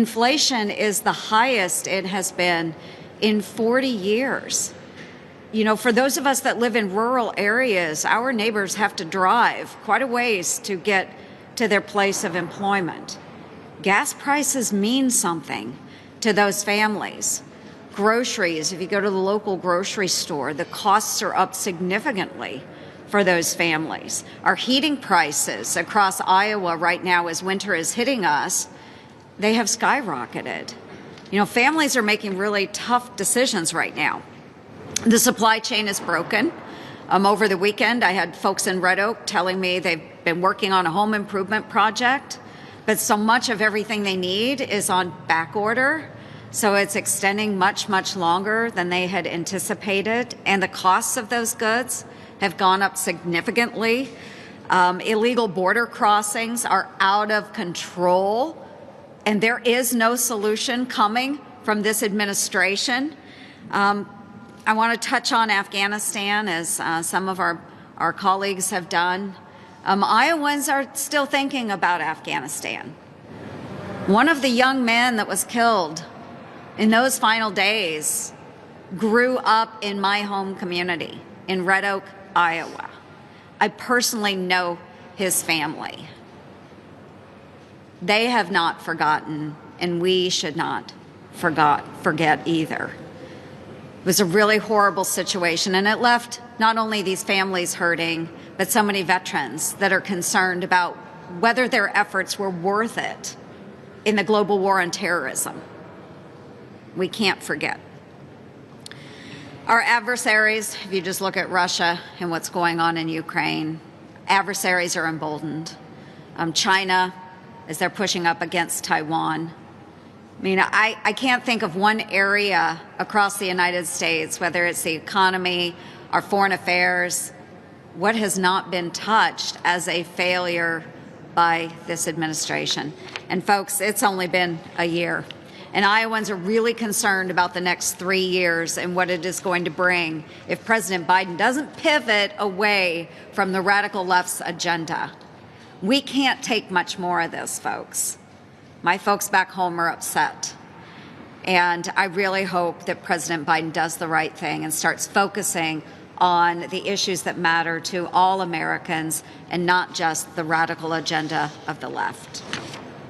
Inflation is the highest it has been in 40 years. You know, for those of us that live in rural areas, our neighbors have to drive quite a ways to get to their place of employment. Gas prices mean something to those families. Groceries, if you go to the local grocery store, the costs are up significantly for those families. Our heating prices across Iowa right now, as winter is hitting us, they have skyrocketed. You know, families are making really tough decisions right now. The supply chain is broken. Over the weekend, I had folks in Red Oak telling me they've been working on a home improvement project, but so much of everything they need is on back order. So it's extending much, much longer than they had anticipated. And the costs of those goods have gone up significantly. Illegal border crossings are out of control. And there is no solution coming from this administration. I want to touch on Afghanistan, as some of our colleagues have done. Iowans are still thinking about Afghanistan. One of the young men that was killed in those final days grew up in my home community in Red Oak, Iowa. I personally know his family. They have not forgotten, and we should not forget either. It was a really horrible situation, and it left not only these families hurting, but so many veterans that are concerned about whether their efforts were worth it in the global war on terrorism. We can't forget. Our adversaries, if you just look at Russia and what's going on in Ukraine, adversaries are emboldened. China, as they're pushing up against Taiwan. I mean, I can't think of one area across the United States, whether it's the economy, our foreign affairs, what has not been touched as a failure by this administration. And folks, it's only been a year. And Iowans are really concerned about the next 3 years and what it is going to bring if President Biden doesn't pivot away from the radical left's agenda. We can't take much more of this, folks. My folks back home are upset. And I really hope that President Biden does the right thing and starts focusing on the issues that matter to all Americans and not just the radical agenda of the left.